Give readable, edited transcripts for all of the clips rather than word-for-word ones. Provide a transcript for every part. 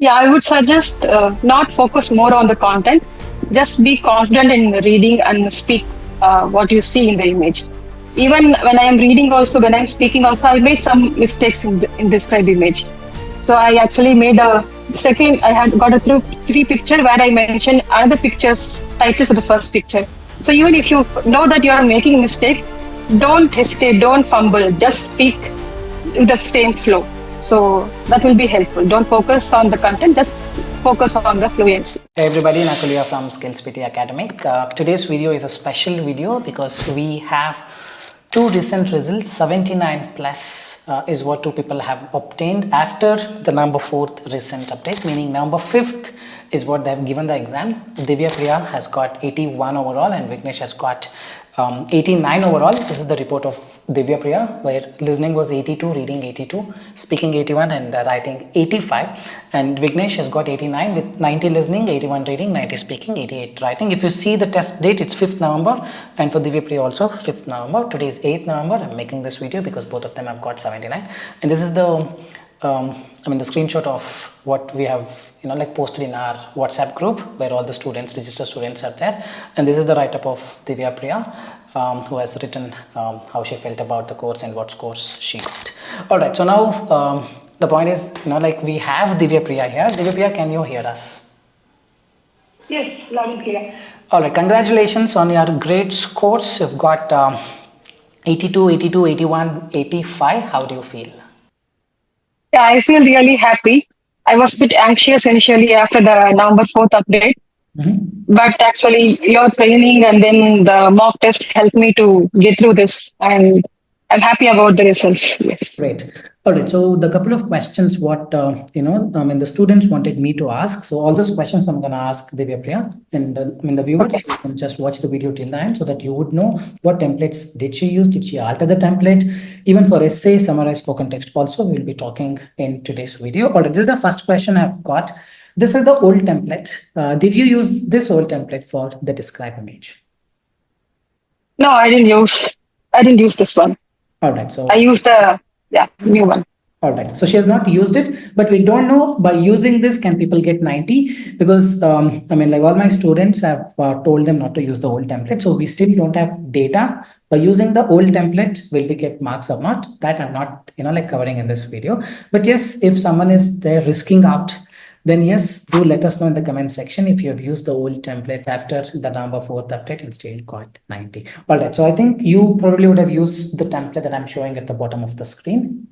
Yeah, I would suggest not focus more on the content. Just be confident in reading and speak what you see in the image. Even when I am reading, also when I'm speaking, also I made some mistakes in describe image. So I actually made a second. I had got a three picture where I mentioned another picture's title for the first picture. So even if you know that you are making a mistake, don't hesitate, don't fumble. Just speak in the same flow. So that will be helpful. Don't focus on the content, just focus on the fluency. Hey everybody, Nakul here from SKILLS PTE ACADEMIC. Today's video is a special video because we have two recent results. 79 plus is what two people have obtained after the number 4th recent update, meaning number 5th is what they have given the exam. Divya Priya has got 81 overall and Vignesh has got 89 overall. This is the report of Divya Priya, where listening was 82, reading 82, speaking 81 and writing 85. And Vignesh has got 89 with 90 listening, 81 reading, 90 speaking, 88 writing. If you see the test date, it's 5th November, and for Divya Priya also 5th November. Today is 8th November. I'm making this video because both of them have got 79. And this is the the screenshot of what we have posted in our WhatsApp group where all the students, registered students are there. And this is the write-up of Divya Priya, who has written how she felt about the course and what scores she got. All right, so now the point is, we have Divya Priya here. Divya Priya, can you hear us? Yes, loud and clear. All right, congratulations on your great scores. You've got 82, 82, 81, 85. How do you feel? Yeah, I feel really happy. I was a bit anxious initially after the number 4th update, but actually your training and then the mock test helped me to get through this, and I'm happy about the results. Yes. Great. All right. So the couple of questions, what the students wanted me to ask. So all those questions I'm going to ask Divya Priya, and the viewers, you can just watch the video till the end so that you would know what templates did she use, did she alter the template, even for essay, summarize, spoken text. Also, we'll be talking in today's video. All right. This is the first question I've got. This is the old template. Did you use this old template for the describe image? No, I didn't use this one. All right. So I used the new one. All right. So she has not used it, but we don't know by using this, can people get 90? Because all my students have told them not to use the old template. So we still don't have data by using the old template. Will we get marks or not? That I'm not, covering in this video. But yes, if someone is there risking out, then yes, do let us know in the comment section if you have used the old template after the number 4th update and still got 90. All right. So I think you probably would have used the template that I'm showing at the bottom of the screen.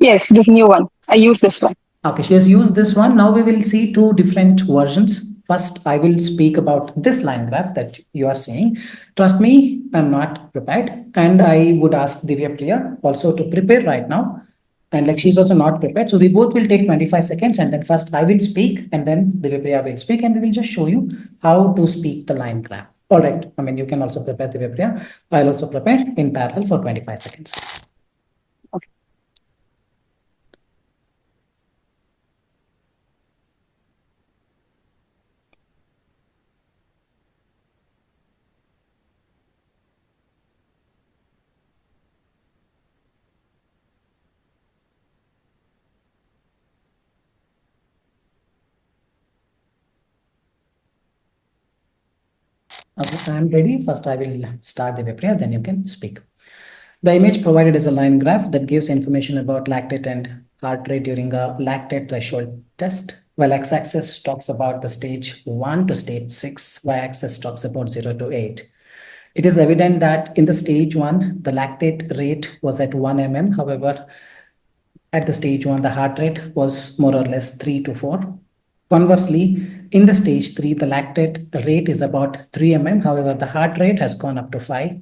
Yes, this new one. I use this one. Okay, she has used this one. Now we will see two different versions. First, I will speak about this line graph that you are seeing. Trust me, I'm not prepared. And I would ask Divya Priya also to prepare right now. And she's also not prepared. So we both will take 25 seconds and then first I will speak and then Divya Priya will speak and we will just show you how to speak the line graph. All right. You can also prepare Divya Priya. I'll also prepare in parallel for 25 seconds. Okay, I'm ready. First, I will start the Priya, then you can speak. The image provided is a line graph that gives information about lactate and heart rate during a lactate threshold test. While x-axis talks about the stage 1 to stage 6, y-axis talks about 0 to 8. It is evident that in the stage 1, the lactate rate was at 1 mm. However, at the stage 1, the heart rate was more or less 3 to 4. Conversely, in the stage 3, the lactate rate is about 3 mm. However, the heart rate has gone up to 5.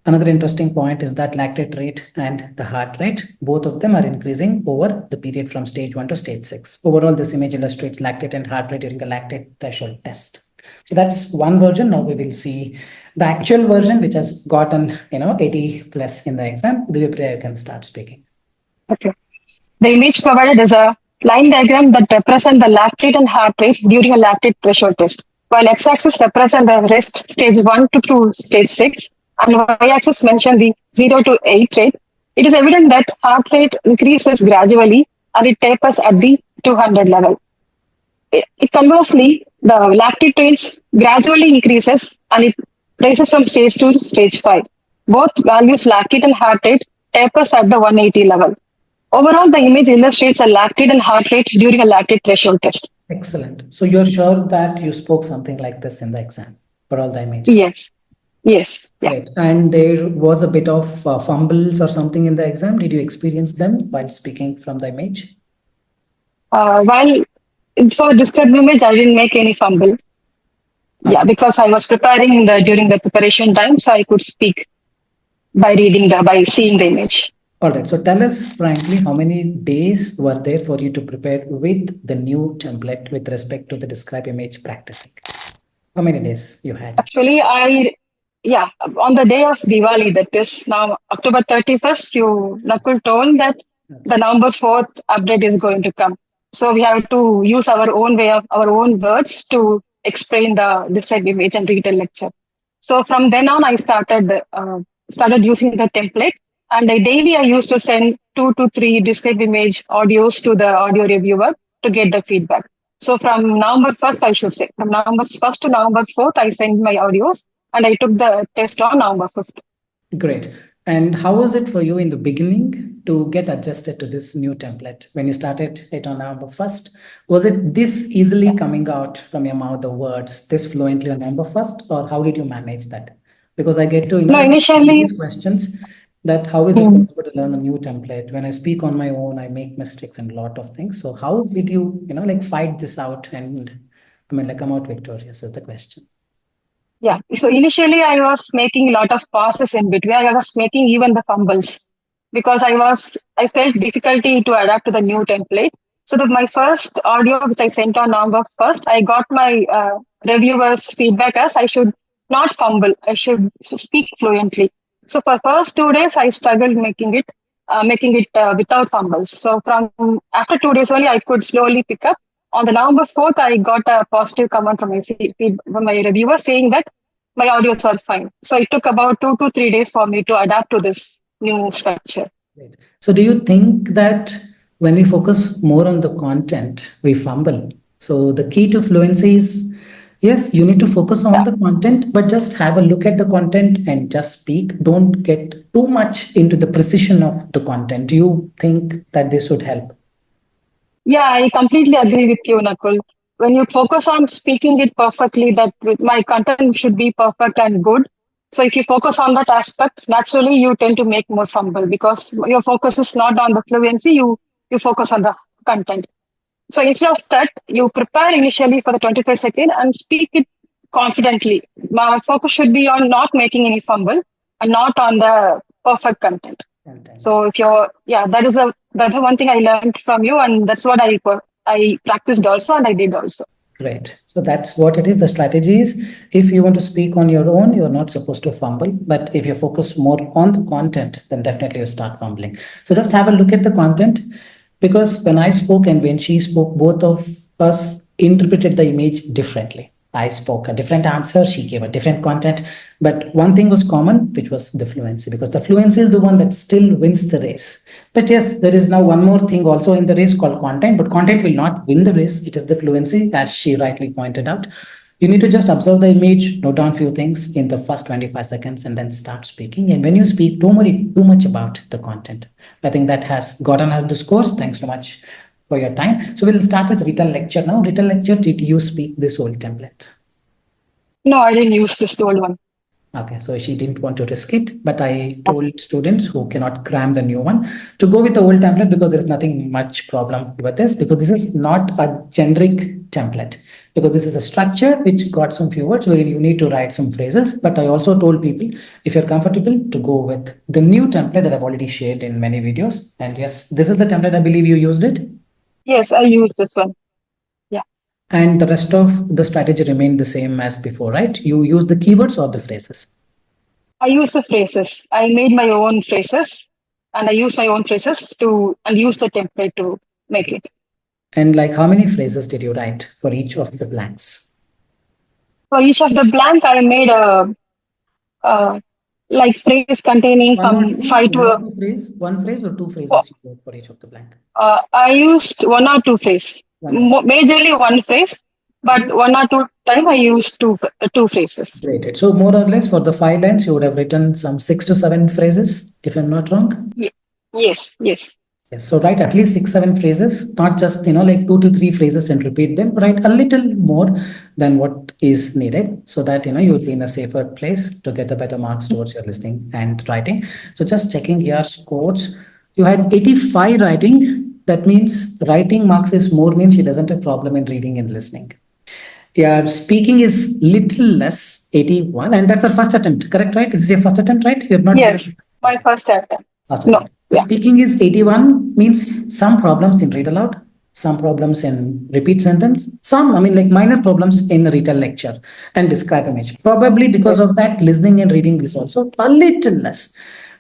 Another interesting point is that lactate rate and the heart rate, both of them are increasing over the period from stage 1 to stage 6. Overall, this image illustrates lactate and heart rate during the lactate threshold test. So that's one version. Now we will see the actual version, which has gotten 80 plus in the exam. Divya Priya, you can start speaking. Okay. The image provided is a line diagram that represents the lactate and heart rate during a lactate threshold test, while x-axis represents the rest stage 1 to stage 6, and y-axis mentions the 0 to 8 rate. It is evident that heart rate increases gradually and it tapers at the 200 level. Conversely, the lactate range gradually increases and it rises from stage 2 to stage 5. Both values lactate and heart rate tapers at the 180 level. Overall, the image illustrates the lactate and heart rate during a lactate threshold test. Excellent. So you're sure that you spoke something like this in the exam for all the images? Yes, yes, yeah. Right. And there was a bit of fumbles or something in the exam. Did you experience them while speaking from the image? While for described image, I didn't make any fumble. Yeah, Okay. because I was preparing during the preparation time, so I could speak by seeing the image. All right. So tell us frankly, how many days were there for you to prepare with the new template with respect to the describe image practicing? How many days you had? Actually, yeah, on the day of Diwali, that is now October 31st, Nakul told that the November 4th update is going to come. So we have to use our own words to explain the describe image and Retell lecture. So from then on, I started using the template, and daily I used to send 2 to 3 describe image audios to the audio reviewer to get the feedback. So from November 1st, I should say, from November 1st to November 4th, I sent my audios and I took the test on November 5th. Great. And how was it for you in the beginning to get adjusted to this new template? When you started it on November 1st, was it this easily coming out from your mouth, the words this fluently on November 1st, or how did you manage that? Because I get to, No, like initially, these questions that how is it mm, possible to learn a new template? When I speak on my own, I make mistakes and a lot of things. So how did you, like fight this out and like come out victorious is the question. yeah. So initially, I was making a lot of pauses in between. I was making even the fumbles because I felt difficulty to adapt to the new template. So my first audio, which I sent on November 1st, I got my reviewers' feedback as I should not fumble. I should speak fluently. So for first 2 days, I struggled making it without fumbles. So from after 2 days only, I could slowly pick up. On the November 4th, I got a positive comment from my reviewer saying that my audios are fine. So it took about 2 to 3 days for me to adapt to this new structure. Right. So, do you think that when we focus more on the content, we fumble? So, the key to fluency is yes, you need to focus on Yeah. the content, but just have a look at the content and just speak. Don't get too much into the precision of the content. Do you think that this would help? Yeah, I completely agree with you, Nakul. When you focus on speaking it perfectly, that with my content should be perfect and good. So if you focus on that aspect, naturally you tend to make more fumble because your focus is not on the fluency, you focus on the content. So instead of that, you prepare initially for the 25 second and speak it confidently. My focus should be on not making any fumble and not on the perfect content. Content. So that's the one thing I learned from you, and that's what I practiced also, and I did also. Great. So that's what it is. The strategy is if you want to speak on your own, you're not supposed to fumble. But if you focus more on the content, then definitely you start fumbling. So just have a look at the content because when I spoke and when she spoke, both of us interpreted the image differently. I spoke a different answer, she gave a different content. But one thing was common, which was the fluency, because the fluency is the one that still wins the race. But yes, there is now one more thing also in the race called content, but content will not win the race. It is the fluency, as she rightly pointed out. You need to just observe the image, note down few things in the first 25 seconds, and then start speaking. And when you speak, don't worry too much about the content. I think that has gotten out the scores. Thanks so much for your time. So we'll start with Retell lecture now. Retell lecture, did you speak this old template? No, I didn't use this old one. Okay, so she didn't want to risk it, but I told students who cannot cram the new one to go with the old template because there is nothing much problem with this because this is not a generic template because this is a structure which got some few words where you need to write some phrases. But I also told people if you're comfortable to go with the new template that I've already shared in many videos. And yes, this is the template. I believe you used it. Yes, I used this one. Yeah, And the rest of the strategy remained the same as before, right? You use the keywords or the phrases. I use the phrases. I made my own phrases, and I use my own phrases to and use the template to make it. And like how many phrases did you write for each of the blanks? For each of the blank, I made a like phrase containing One or from two, five to one phrase or two phrases you wrote for each of the blank. I used one or two phrase, One or majorly one phrase, but two. one or two time I used two phrases. Great. So more or less for the 5 lines, you would have written some 6 to 7 phrases, if I'm not wrong. Yes, yes. Yes. So write at least 6, 7 phrases, not just like 2 to 3 phrases and repeat them. Write a little more than what is needed, so that you will be in a safer place to get the better marks towards your listening and writing. So just checking your scores, you had 85 writing. That means writing marks is more, means she doesn't have problem in reading and listening. Yeah, speaking is little less, 81, and that's our first attempt, correct, right? This is your first attempt, right? You have not Yes, given my first attempt. first No, attempt. yeah. Speaking is 81, means some problems in read aloud, some problems in repeat sentence, some, I mean, like minor problems in retell lecture and describe image. Probably because Yes. of that, listening and reading is also a little less.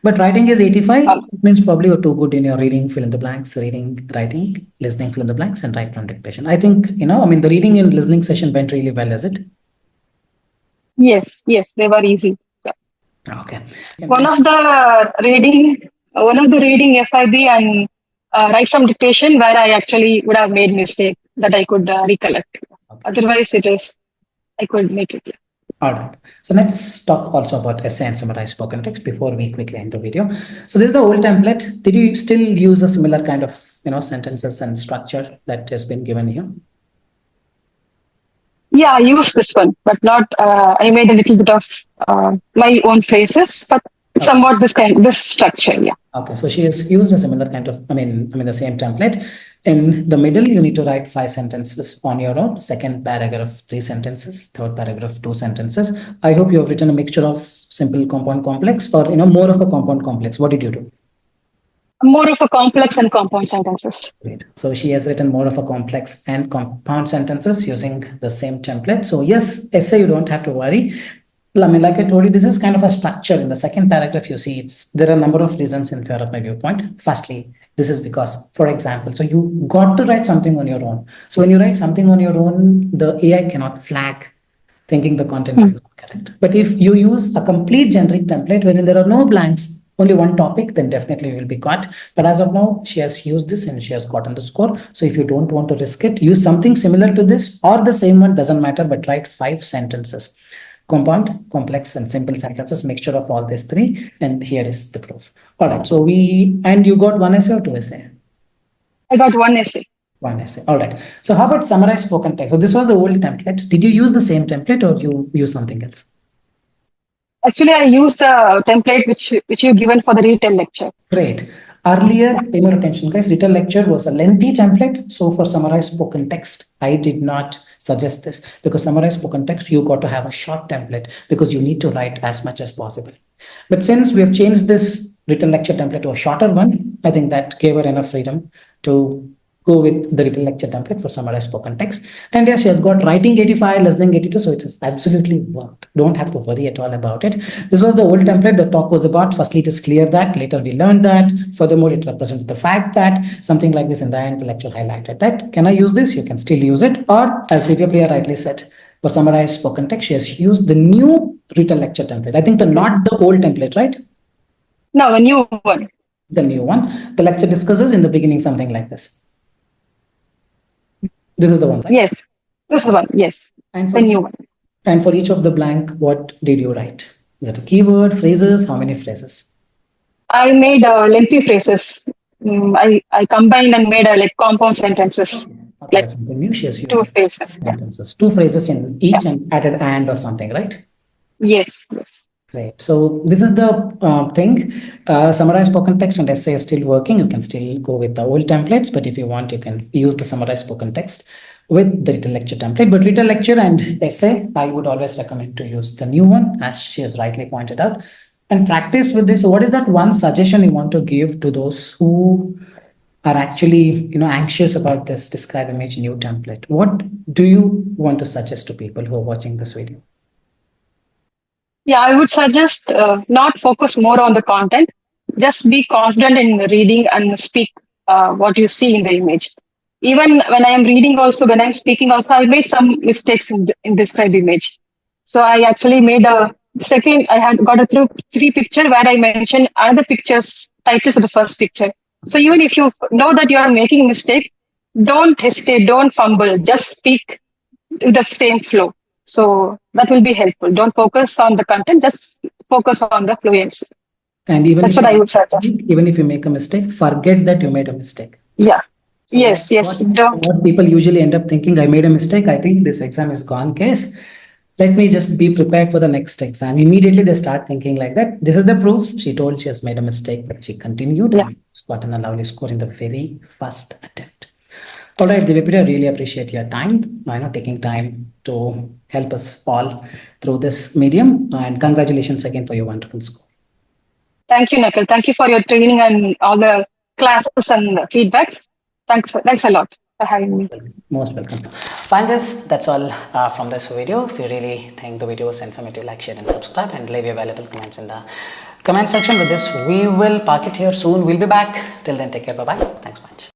But writing is 85, it means probably you're too good in your reading, fill in the blanks, reading, writing, listening, fill in the blanks, and write from dictation. I think, I mean, the reading and listening session went really well, is it? Yes, yes, they were easy. Yeah. Okay. One of the reading FIB and right from dictation where I actually would have made mistake that I could recollect. Okay. Otherwise, I could make it. Yeah. All right. So let's talk also about essay and summarized spoken text before we quickly end the video. So this is the old template. Did you still use a similar kind of sentences and structure that has been given here? Yeah, I used this one, but not. I made a little bit of my own phrases, but somewhat this structure. Yeah. Okay, so she has used a similar kind of, I mean, the same template. In the middle, you need to write 5 sentences on your own. Second paragraph, 3 sentences. Third paragraph, 2 sentences. I hope you have written a mixture of simple, compound, complex, or more of a compound, complex. What did you do? More of a complex and compound sentences. Great. So she has written more of a complex and compound sentences using the same template. So yes, essay, you don't have to worry. I mean, like I told you, this is kind of a structure. In the second paragraph, you see there are a number of reasons in favor of my viewpoint. Firstly, this is because, for example, so you got to write something on your own. So when you write something on your own, the AI cannot flag thinking the content is not correct. But if you use a complete generic template wherein there are no blanks, only one topic, then definitely you will be caught. But as of now, she has used this and she has gotten the score. So if you don't want to risk it, use something similar to this or the same one, doesn't matter, but write 5 sentences. Compound, complex, and simple sentences, mixture of all these three. And here is the proof. All right. So and you got 1 essay or 2 essay? I got 1 essay. 1 essay. All right. So how about summarized spoken text? So this was the old template. Did you use the same template or you use something else? Actually, I used the template which you given for the Retell lecture. Great. Earlier, pay more attention, guys. Retell lecture was a lengthy template. So for summarized spoken text, I did not suggest this, because summarized spoken text, you got to have a short template because you need to write as much as possible. But since we have changed this Retell lecture template to a shorter one, I think that gave her enough freedom to go with the Retell lecture template for summarized spoken text. And yeah, she has got writing 85, listening 82, so it has absolutely worked. Don't have to worry at all about it. This was the old template the talk was about. Firstly, it is clear that. Later, we learned that. Furthermore, it represented the fact that something like this in the end, the lecture highlighted that. Can I use this? You can still use it. Or, as Divya Priya rightly said, for summarized spoken text, she has used the new Retell lecture template. I think not the old template, right? No, a new one. The new one. The lecture discusses in the beginning something like this. This is the one, right? Yes, this is the one. Yes, and the new one. And for each of the blank, what did you write? Is it a keyword, phrases? How many phrases? I made lengthy phrases. I combined and made like compound sentences. Okay, like that's something new. She has used 2 phrases. sentences, 2 phrases in each, and added and or something, right? Yes, yes. Great. So this is the thing. Summarized spoken text and essay is still working. You can still go with the old templates, but if you want, you can use the summarized spoken text with the Retell lecture template. But Retell lecture and essay, I would always recommend to use the new one, as she has rightly pointed out, and practice with this. So what is that one suggestion you want to give to those who are actually anxious about this describe image new template? What do you want to suggest to people who are watching this video? Yeah, I would suggest not focus more on the content. Just be confident in reading and speak what you see in the image. Even when I am reading also, when I'm speaking also, I made some mistakes in describe image. So I actually made Second, I had got a through three picture where I mentioned another picture's title for the first picture. So even if you know that you are making mistake, don't hesitate, don't fumble, just speak with the same flow. So that will be helpful. Don't focus on the content, just focus on the fluency. And even That's if what you I make would suggest. even if you make a mistake, forget that you made a mistake. Yeah. So Yes, yes. Don't. what people usually end up thinking, I made a mistake. I think this exam is gone case. Let me just be prepared for the next exam. Immediately they start thinking like that. This is the proof. She told she has made a mistake, but she continued Yeah. and gotten a lovely score in the very first attempt. All right, Divya, I really appreciate your time, taking time to help us all through this medium. And congratulations again for your wonderful score. Thank you, Nakul. Thank you for your training and all the classes and the feedbacks. Thanks a lot for having me. Most welcome. Fine guys, that's all from this video. If you really think the video was informative, like, share and subscribe and leave your valuable comments in the comment section. With this, we will park it here soon. We'll be back. Till then, take care. Bye-bye. Thanks much.